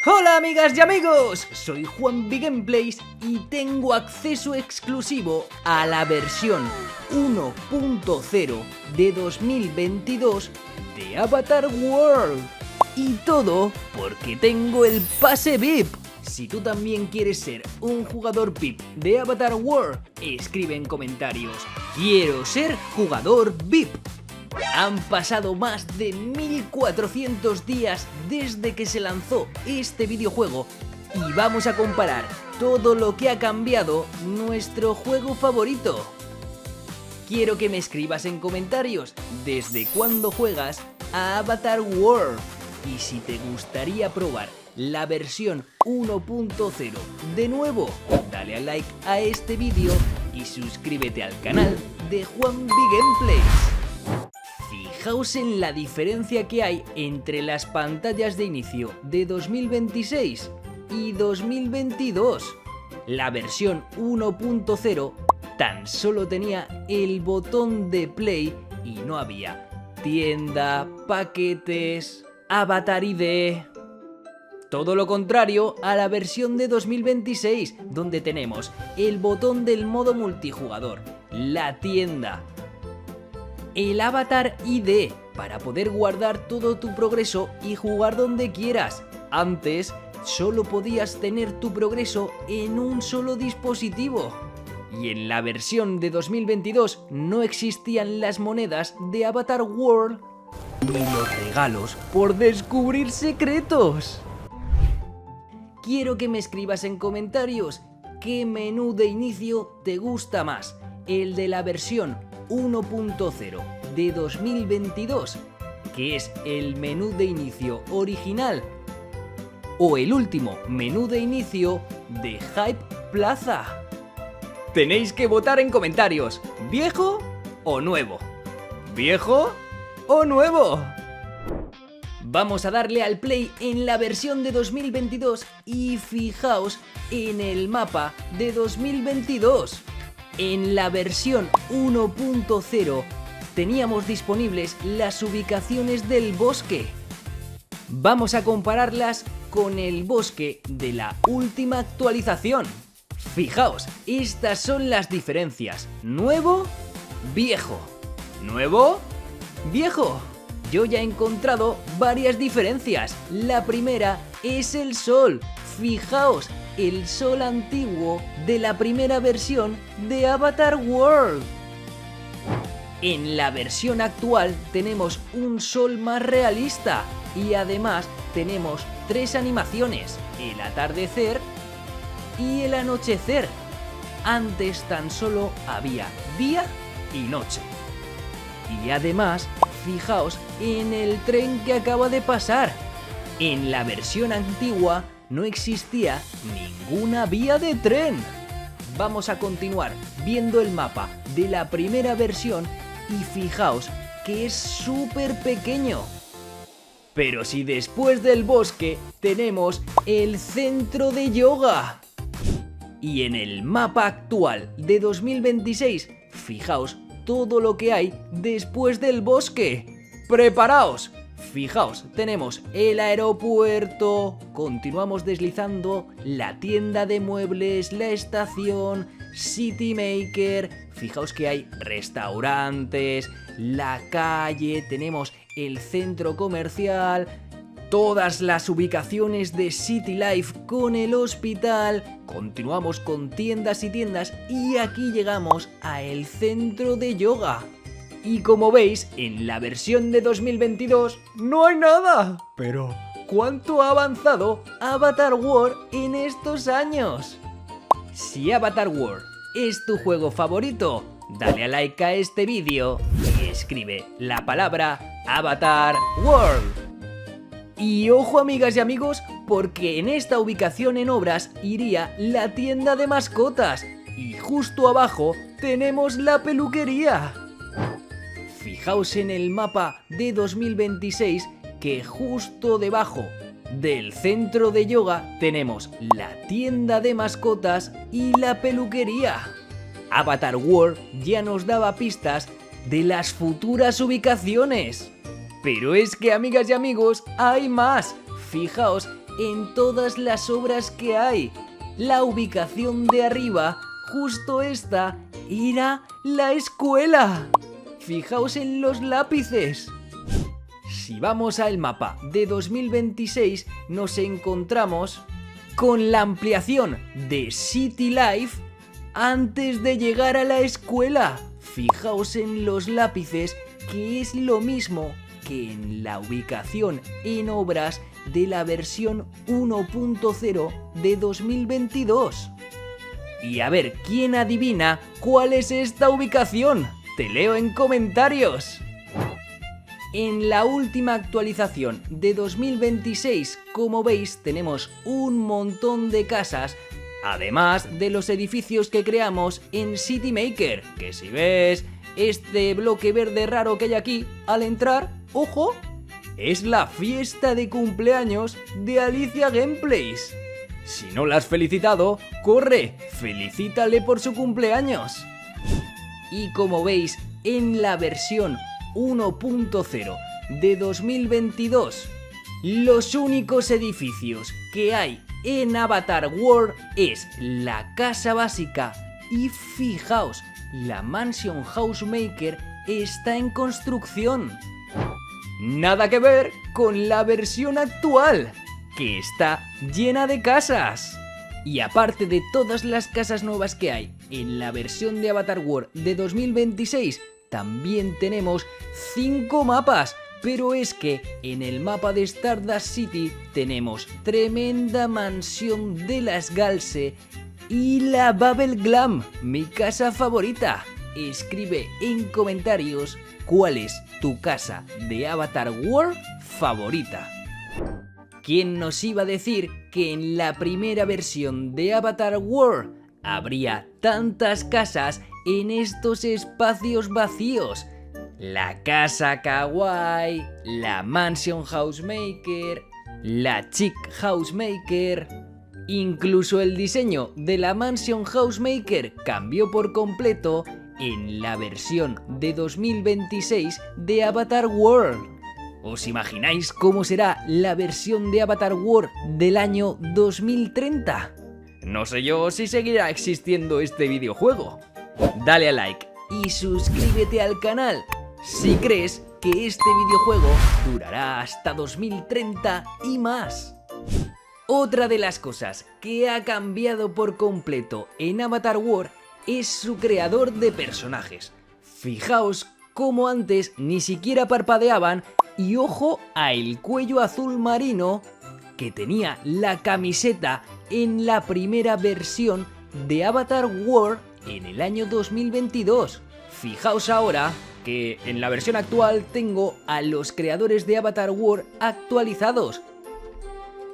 Hola amigas y amigos, soy Juan Gameplays y tengo acceso exclusivo a la versión 1.0 de 2022 de Avatar World. Y todo porque tengo el pase VIP. Si tú también quieres ser un jugador VIP de Avatar World, escribe en comentarios: quiero ser jugador VIP. Han pasado más de 1400 días desde que se lanzó este videojuego y vamos a comparar todo lo que ha cambiado nuestro juego favorito. Quiero que me escribas en comentarios desde cuándo juegas a Avatar World y si te gustaría probar la versión 1.0 de nuevo. Dale a like a este vídeo y suscríbete al canal de Juan Gameplays. Fijaos en la diferencia que hay entre las pantallas de inicio de 2026 y 2022. La versión 1.0 tan solo tenía el botón de play y no había tienda, paquetes, Avatar ID. Todo lo contrario a la versión de 2026, donde tenemos el botón del modo multijugador, la tienda, el Avatar ID para poder guardar todo tu progreso y jugar donde quieras. Antes solo podías tener tu progreso en un solo dispositivo. Y en la versión de 2022 no existían las monedas de Avatar World ni los regalos por descubrir secretos. Quiero que me escribas en comentarios qué menú de inicio te gusta más, el de la versión 1.0 de 2022, que es el menú de inicio original, o el último menú de inicio de Hype Plaza. Tenéis que votar en comentarios, ¿viejo o nuevo? ¿Viejo o nuevo? Vamos a darle al play en la versión de 2022 y fijaos en el mapa de 2022. En la versión 1.0 teníamos disponibles las ubicaciones del bosque. Vamos a compararlas con el bosque de la última actualización. Fijaos, estas son las diferencias: nuevo, viejo, nuevo, viejo. Yo ya he encontrado varias diferencias. La primera es el sol. Fijaos, el sol antiguo de la primera versión de Avatar World. En la versión actual tenemos un sol más realista y además tenemos tres animaciones: el atardecer y el anochecer. Antes tan solo había día y noche. Y además, fijaos en el tren que acaba de pasar. En la versión antigua no existía ninguna vía de tren. Vamos a continuar viendo el mapa de la primera versión y fijaos que es súper pequeño. Pero si después del bosque tenemos el centro de yoga. Y en el mapa actual de 2026, fijaos todo lo que hay después del bosque. ¡Preparaos! Fijaos, tenemos el aeropuerto, continuamos deslizando, la tienda de muebles, la estación, City Maker, fijaos que hay restaurantes, la calle, tenemos el centro comercial, todas las ubicaciones de City Life con el hospital, continuamos con tiendas y tiendas y aquí llegamos a el centro de yoga. Y como veis, en la versión de 2022 no hay nada. Pero, ¿cuánto ha avanzado Avatar World en estos años? Si Avatar World es tu juego favorito, dale a like a este vídeo y escribe la palabra Avatar World. Y ojo amigas y amigos, porque en esta ubicación en obras iría la tienda de mascotas y justo abajo tenemos la peluquería. Fijaos en el mapa de 2026 que justo debajo del centro de yoga tenemos la tienda de mascotas y la peluquería. Avatar World ya nos daba pistas de las futuras ubicaciones. Pero es que amigas y amigos, hay más. Fijaos en todas las obras que hay. La ubicación de arriba, justo esta, era la escuela. Fijaos en los lápices. Si vamos al mapa de 2026, nos encontramos con la ampliación de City Life antes de llegar a la escuela. Fijaos en los lápices, que es lo mismo que en la ubicación en obras de la versión 1.0 de 2022. Y a ver, ¿quién adivina cuál es esta ubicación? Te leo en comentarios. En la última actualización de 2026, como veis, tenemos un montón de casas, además de los edificios que creamos en City Maker, que si ves este bloque verde raro que hay aquí, al entrar, ¡ojo!, es la fiesta de cumpleaños de Alicia Gameplays. Si no la has felicitado, corre, felicítale por su cumpleaños. Y como veis, en la versión 1.0 de 2022, los únicos edificios que hay en Avatar World es la casa básica y fijaos, la Mansion Housemaker está en construcción. Nada que ver con la versión actual, que está llena de casas. Y aparte de todas las casas nuevas que hay en la versión de Avatar World de 2026, también tenemos 5 mapas, pero es que en el mapa de Stardust City tenemos tremenda mansión de las Galse y la Babel Glam, mi casa favorita. Escribe en comentarios cuál es tu casa de Avatar World favorita. ¿Quién nos iba a decir que en la primera versión de Avatar World habría tantas casas en estos espacios vacíos? La casa kawaii, la Mansion Housemaker, la Chic Housemaker. Incluso el diseño de la Mansion Housemaker cambió por completo en la versión de 2026 de Avatar World. ¿Os imagináis cómo será la versión de Avatar World del año 2030? No sé yo si seguirá existiendo este videojuego. Dale a like y suscríbete al canal si crees que este videojuego durará hasta 2030 y más. Otra de las cosas que ha cambiado por completo en Avatar World es su creador de personajes. Fijaos cómo antes ni siquiera parpadeaban y ojo a el cuello azul marino que tenía la camiseta en la primera versión de Avatar World en el año 2022. Fijaos ahora que en la versión actual tengo a los creadores de Avatar World actualizados.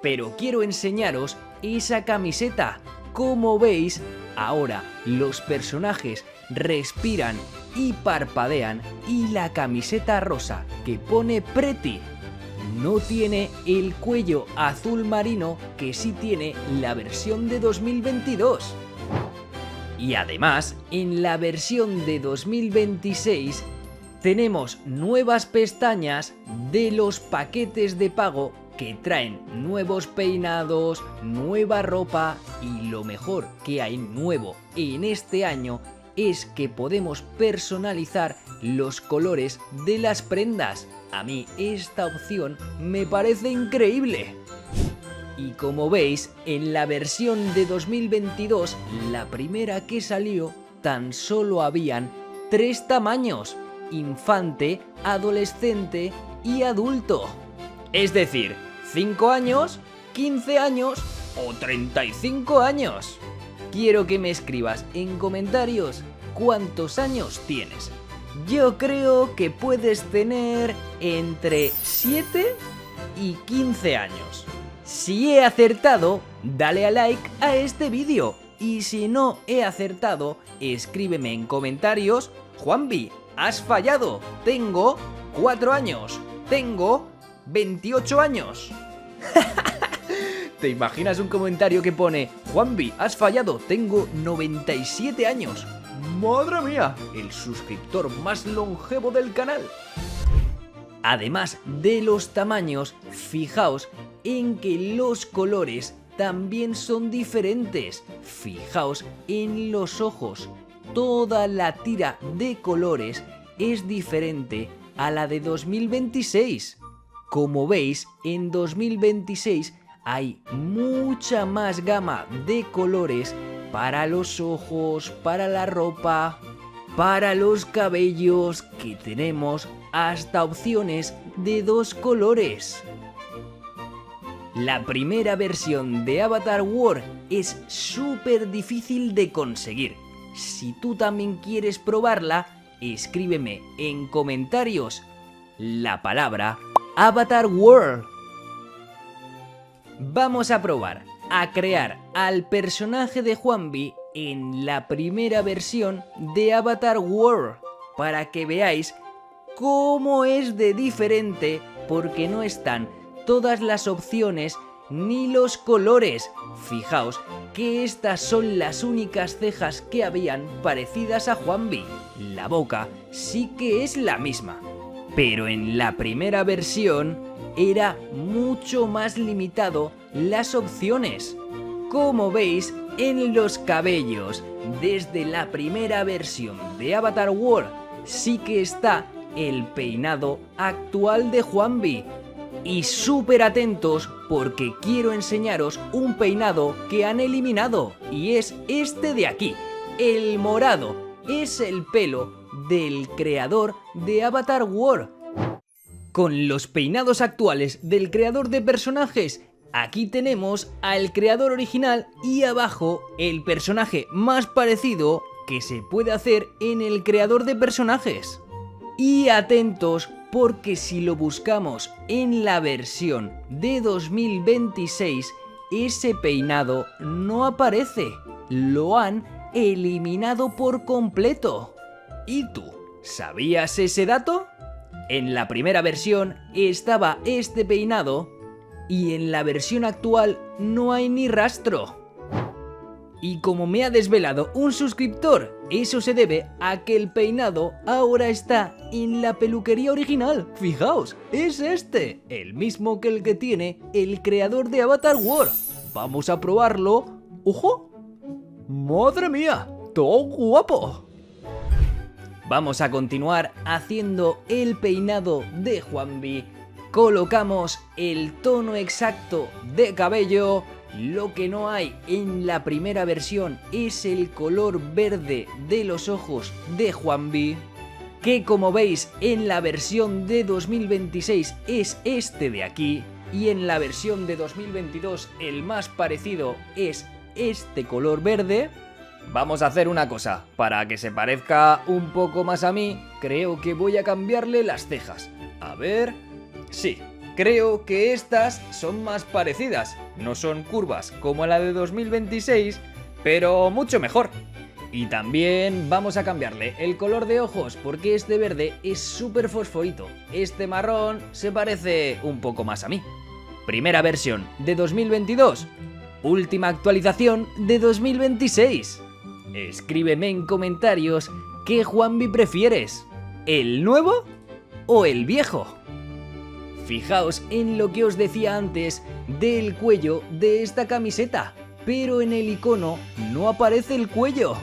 Pero quiero enseñaros esa camiseta. Como veis, ahora los personajes respiran y parpadean y la camiseta rosa que pone Pretty no tiene el cuello azul marino que sí tiene la versión de 2022. Y además, en la versión de 2026 tenemos nuevas pestañas de los paquetes de pago que traen nuevos peinados, nueva ropa y lo mejor que hay nuevo en este año es que podemos personalizar los colores de las prendas. A mí esta opción me parece increíble. Y como veis, en la versión de 2022, la primera que salió, tan solo habían 3 tamaños: infante, adolescente y adulto. Es decir, 5 años, 15 años o 35 años. Quiero que me escribas en comentarios cuántos años tienes. Yo creo que puedes tener entre 7 y 15 años. Si he acertado, dale a like a este vídeo. Y si no he acertado, escríbeme en comentarios: Juanvi, has fallado, tengo 4 años, tengo 28 años. ¿Te imaginas un comentario que pone: Juanvi, has fallado, tengo 97 años? ¡Madre mía! El suscriptor más longevo del canal. Además de los tamaños, fijaos en que los colores también son diferentes. Fijaos en los ojos. Toda la tira de colores es diferente a la de 2026. Como veis, en 2026 hay mucha más gama de colores para los ojos, para la ropa, para los cabellos, que tenemos hasta opciones de 2 colores. La primera versión de Avatar World es súper difícil de conseguir. Si tú también quieres probarla, escríbeme en comentarios la palabra Avatar World. Vamos a probar a crear al personaje de Juanvi en la primera versión de Avatar World para que veáis cómo es de diferente, porque no están todas las opciones ni los colores. Fijaos que estas son las únicas cejas que habían parecidas a Juanvi. La boca sí que es la misma, pero en la primera versión era mucho más limitado las opciones. Como veis, en los cabellos, desde la primera versión de Avatar World, sí que está el peinado actual de Juanvi. Y súper atentos porque quiero enseñaros un peinado que han eliminado, y es este de aquí, el morado. Es el pelo del creador de Avatar World. Con los peinados actuales del creador de personajes, aquí tenemos al creador original y abajo el personaje más parecido que se puede hacer en el creador de personajes. Y atentos porque si lo buscamos en la versión de 2026, ese peinado no aparece, lo han eliminado por completo. ¿Y tú sabías ese dato? En la primera versión estaba este peinado y en la versión actual no hay ni rastro. Y como me ha desvelado un suscriptor, eso se debe a que el peinado ahora está en la peluquería original. Fijaos, es este, el mismo que el que tiene el creador de Avatar World. Vamos a probarlo. ¡Ojo! ¡Madre mía! ¡Todo guapo! Vamos a continuar haciendo el peinado de Juanvi. Colocamos el tono exacto de cabello. Lo que no hay en la primera versión es el color verde de los ojos de Juanvi, que como veis en la versión de 2026 es este de aquí, y en la versión de 2022 el más parecido es este color verde. Vamos a hacer una cosa, para que se parezca un poco más a mí, creo que voy a cambiarle las cejas. A ver... sí. Creo que estas son más parecidas, no son curvas como la de 2026, pero mucho mejor. Y también vamos a cambiarle el color de ojos porque este verde es súper fosforito, este marrón se parece un poco más a mí. Primera versión de 2022, última actualización de 2026. Escríbeme en comentarios qué Juanvi prefieres, ¿el nuevo o el viejo? Fijaos en lo que os decía antes del cuello de esta camiseta, pero en el icono no aparece el cuello.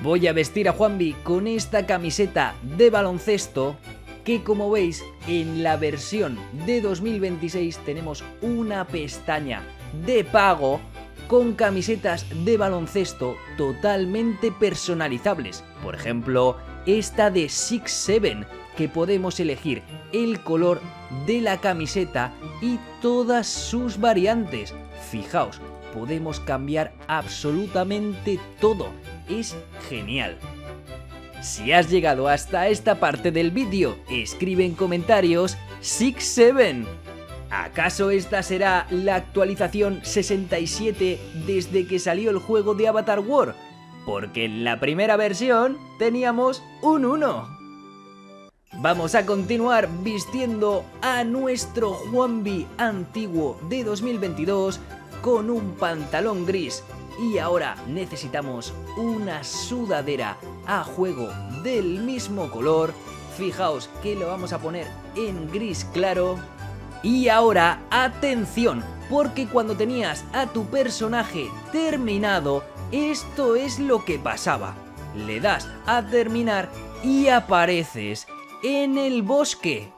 Voy a vestir a Juanvi con esta camiseta de baloncesto, que como veis en la versión de 2026 tenemos una pestaña de pago con camisetas de baloncesto totalmente personalizables. Por ejemplo, esta de 6-7, que podemos elegir el color de la camiseta y todas sus variantes. Fijaos, podemos cambiar absolutamente todo, es genial. Si has llegado hasta esta parte del vídeo, escribe en comentarios 6-7. ¿Acaso esta será la actualización 67 desde que salió el juego de Avatar World? Porque en la primera versión teníamos un 1. Vamos a continuar vistiendo a nuestro Juanvi antiguo de 2022 con un pantalón gris, y ahora necesitamos una sudadera a juego del mismo color. Fijaos que lo vamos a poner en gris claro Y ahora, atención, porque cuando tenías a tu personaje terminado, esto es lo que pasaba. Le das a terminar y apareces en el bosque,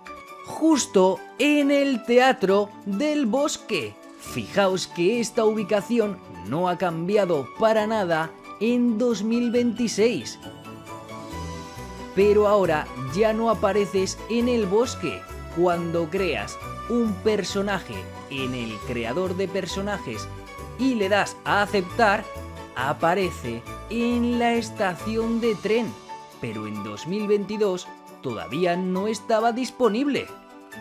justo en el teatro del bosque. Fijaos que esta ubicación no ha cambiado para nada en 2026. Pero ahora ya no apareces en el bosque. Cuando creas un personaje en el creador de personajes y le das a aceptar, aparece en la estación de tren. Pero en 2022 todavía no estaba disponible.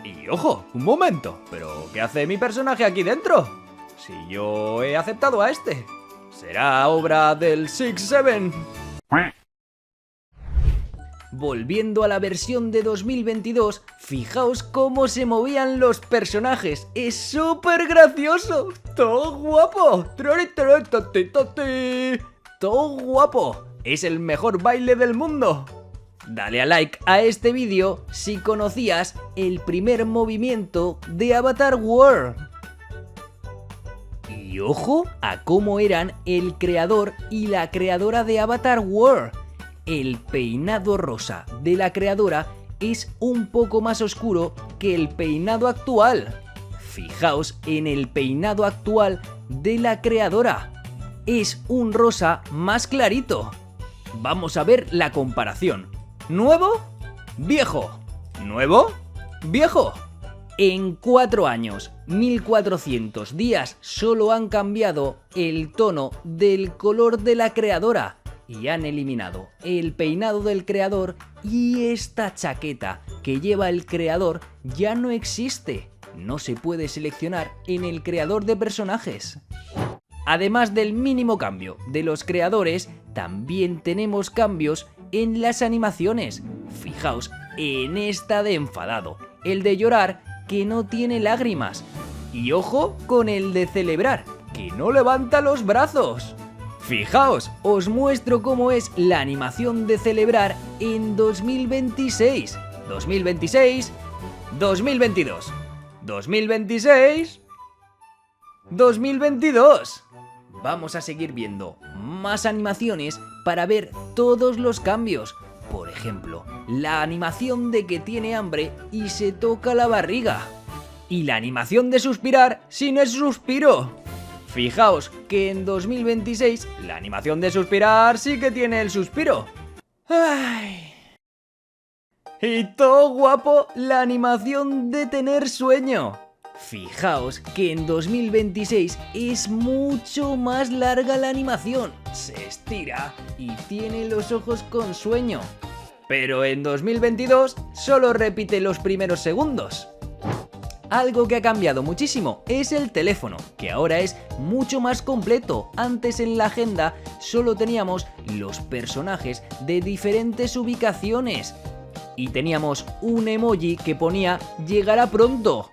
Y ojo, un momento, ¿pero qué hace mi personaje aquí dentro? Si yo he aceptado a este. ¿Será obra del Six Seven? Volviendo a la versión de 2022, fijaos cómo se movían los personajes. ¡Es súper gracioso! ¡Todo guapo! ¡Todo guapo! ¡Es el mejor baile del mundo! Dale a like a este vídeo si conocías el primer movimiento de Avatar World. Y ojo a cómo eran el creador y la creadora de Avatar World. El peinado rosa de la creadora es un poco más oscuro que el peinado actual. Fijaos en el peinado actual de la creadora. Es un rosa más clarito. Vamos a ver la comparación. ¿Nuevo? Viejo. ¿Nuevo? Viejo. En 4 años, 1400 días, solo han cambiado el tono del color de la creadora y han eliminado el peinado del creador, y esta chaqueta que lleva el creador ya no existe. No se puede seleccionar en el creador de personajes. Además del mínimo cambio de los creadores, también tenemos cambios en las animaciones. Fijaos en esta de enfadado, el de llorar que no tiene lágrimas, y ojo con el de celebrar que no levanta los brazos. Fijaos, os muestro cómo es la animación de celebrar en 2026, 2026, 2022, 2026, 2022. Vamos a seguir viendo más animaciones para ver todos los cambios. Por ejemplo, la animación de que tiene hambre y se toca la barriga. Y la animación de suspirar sin el suspiro. Fijaos que en 2026 la animación de suspirar sí que tiene el suspiro. ¡Ay! Y todo guapo la animación de tener sueño. Fijaos que en 2026 es mucho más larga la animación, se estira y tiene los ojos con sueño. Pero en 2022 solo repite los primeros segundos. Algo que ha cambiado muchísimo es el teléfono, que ahora es mucho más completo. Antes en la agenda solo teníamos los personajes de diferentes ubicaciones y teníamos un emoji que ponía "llegará pronto".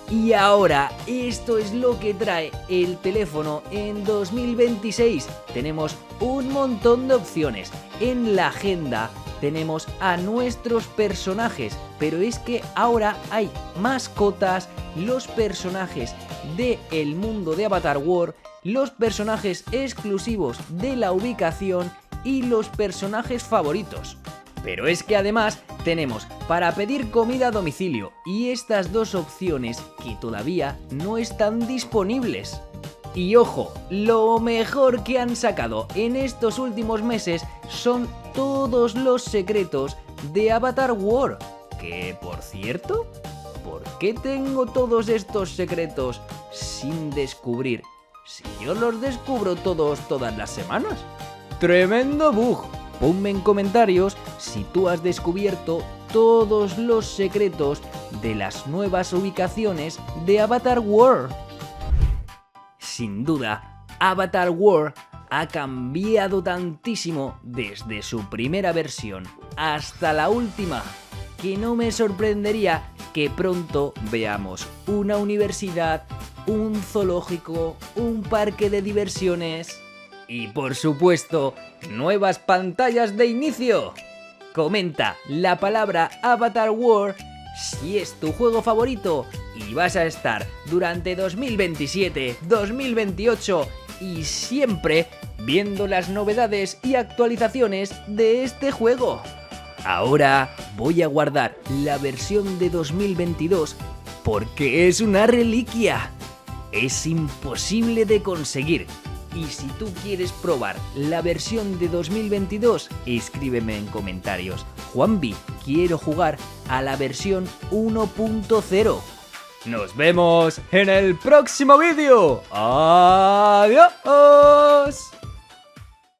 Y ahora esto es lo que trae el teléfono en 2026. Tenemos un montón de opciones. En la agenda tenemos a nuestros personajes, pero es que ahora hay mascotas, los personajes del mundo de Avatar World, los personajes exclusivos de la ubicación y los personajes favoritos. Pero es que además tenemos para pedir comida a domicilio y estas dos opciones que todavía no están disponibles. Y ojo, lo mejor que han sacado en estos últimos meses son todos los secretos de Avatar World. Que por cierto, ¿por qué tengo todos estos secretos sin descubrir si yo los descubro todas las semanas? ¡Tremendo bug! Ponme en comentarios si tú has descubierto todos los secretos de las nuevas ubicaciones de Avatar World. Sin duda, Avatar World ha cambiado tantísimo desde su primera versión hasta la última, que no me sorprendería que pronto veamos una universidad, un zoológico, un parque de diversiones y, por supuesto, nuevas pantallas de inicio. Comenta la palabra Avatar World Si es tu juego favorito y vas a estar durante 2027, 2028 y siempre viendo las novedades y actualizaciones de este juego. Ahora voy a guardar la versión de 2022 porque es una reliquia. Es imposible de conseguir. Y si tú quieres probar la versión de 2022, escríbeme en comentarios. Juanvi, quiero jugar a la versión 1.0. Nos vemos en el próximo vídeo. ¡Adiós!